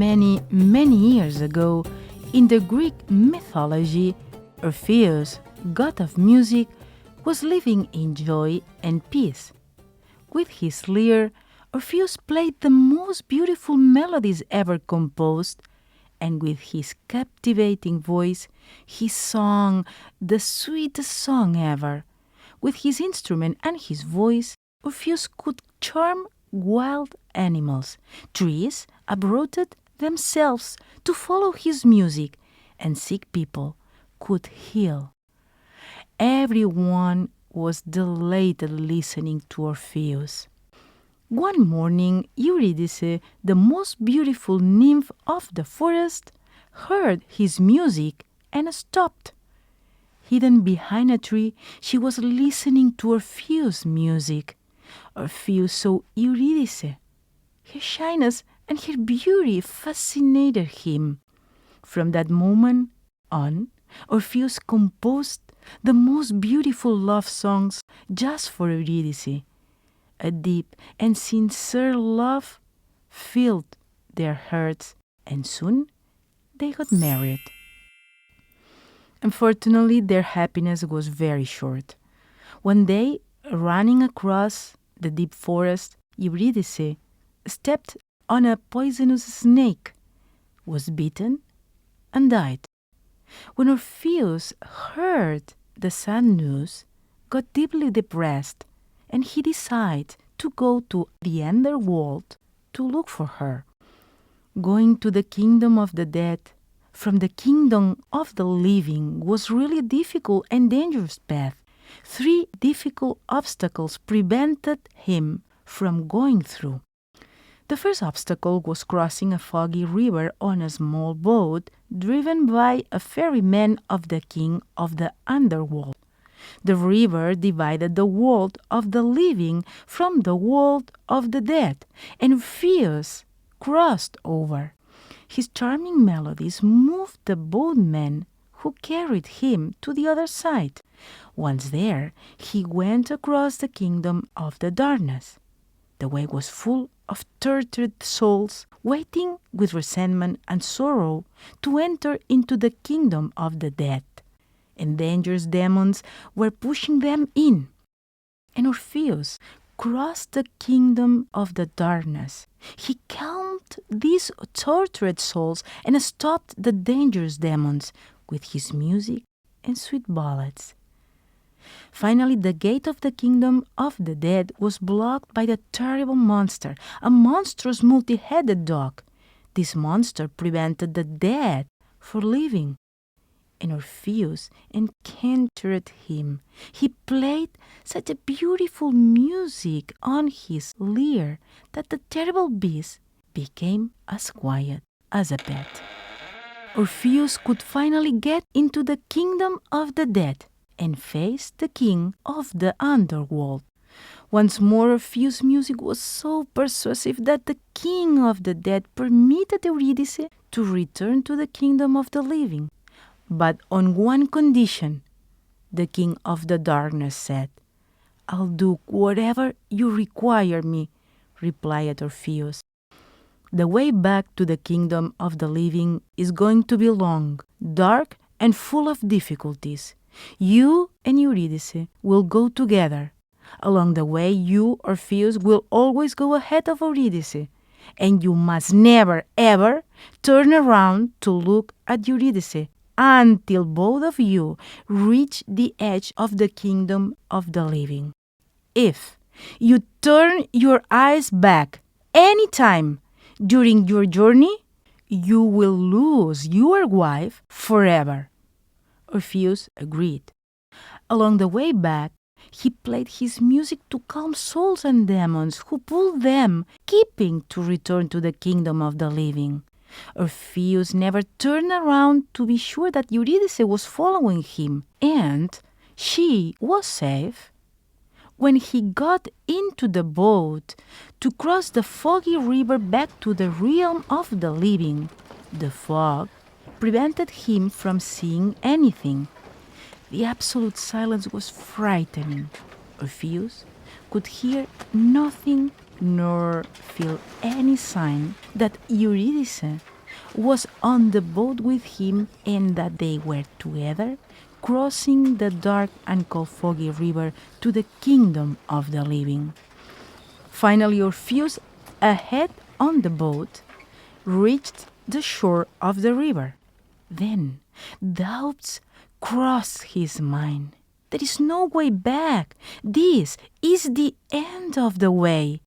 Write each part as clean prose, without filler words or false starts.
Many, many years ago, in the Greek mythology, Orpheus, god of music, was living in joy and peace. With his lyre, Orpheus played the most beautiful melodies ever composed, and with his captivating voice, he sang the sweetest song ever. With his instrument and his voice, Orpheus could charm wild animals. Trees uprooted themselves to follow his music, and sick people could heal. Everyone was delighted listening to Orpheus. One morning, Eurydice, the most beautiful nymph of the forest, heard his music and stopped. Hidden behind a tree, she was listening to Orpheus' music. Orpheus saw Eurydice. Her shyness and her beauty fascinated him. From that moment on, Orpheus composed the most beautiful love songs just for Eurydice. A deep and sincere love filled their hearts, and soon they got married. Unfortunately, their happiness was very short. One day, running across the deep forest, Eurydice stepped on a poisonous snake, was bitten, and died. When Orpheus heard the sad news, got deeply depressed, and he decided to go to the underworld to look for her. Going to the kingdom of the dead from the kingdom of the living was really a difficult and dangerous path. 3 difficult obstacles prevented him from going through. The first obstacle was crossing a foggy river on a small boat driven by a ferryman of the king of the underworld. The river divided the world of the living from the world of the dead, and Orpheus crossed over. His charming melodies moved the boatman who carried him to the other side. Once there, he went across the kingdom of the darkness. The way was full of tortured souls waiting with resentment and sorrow to enter into the kingdom of the dead. And dangerous demons were pushing them in. And Orpheus crossed the kingdom of the darkness. He calmed these tortured souls and stopped the dangerous demons with his music and sweet ballads. Finally, the gate of the kingdom of the dead was blocked by the terrible monster, a monstrous multi-headed dog. This monster prevented the dead from living. And Orpheus encountered him. He played such a beautiful music on his lyre that the terrible beast became as quiet as a pet. Orpheus could finally get into the kingdom of the dead and face the king of the underworld. Once more, Orpheus' music was so persuasive that the king of the dead permitted Eurydice to return to the kingdom of the living. But on one condition, the king of the darkness said. "I'll do whatever you require me," replied Orpheus. "The way back to the kingdom of the living is going to be long, dark, and full of difficulties. You and Eurydice will go together. Along the way, you, Orpheus, will always go ahead of Eurydice, and you must never, ever turn around to look at Eurydice until both of you reach the edge of the kingdom of the living. If you turn your eyes back any time during your journey, you will lose your wife forever." Orpheus agreed. Along the way back, he played his music to calm souls and demons who pulled them, keeping to return to the kingdom of the living. Orpheus never turned around to be sure that Eurydice was following him, and she was safe. When he got into the boat to cross the foggy river back to the realm of the living, the fog prevented him from seeing anything. The absolute silence was frightening. Orpheus could hear nothing nor feel any sign that Eurydice was on the boat with him and that they were together, crossing the dark and cold foggy river to the kingdom of the living. Finally, Orpheus, ahead on the boat, reached the shore of the river. Then doubts crossed his mind. There is no way back. This is the end of the way.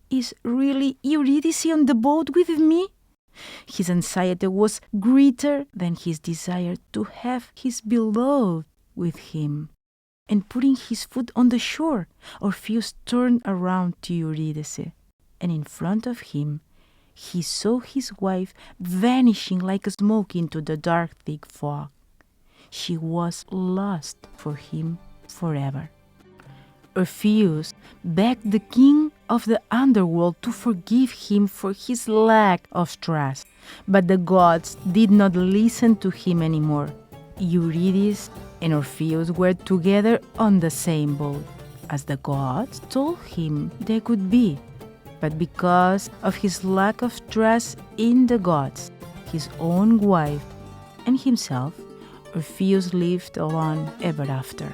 Is really Eurydice on the boat with me? His anxiety was greater than his desire to have his beloved with him. And putting his foot on the shore, Orpheus turned around to Eurydice, and in front of him he saw his wife vanishing like a smoke into the dark, thick fog. She was lost for him forever. Orpheus begged the king of the underworld to forgive him for his lack of trust, but the gods did not listen to him anymore. Eurydice and Orpheus were together on the same boat, as the gods told him they could be. But because of his lack of trust in the gods, his own wife, and himself, Orpheus lived alone ever after.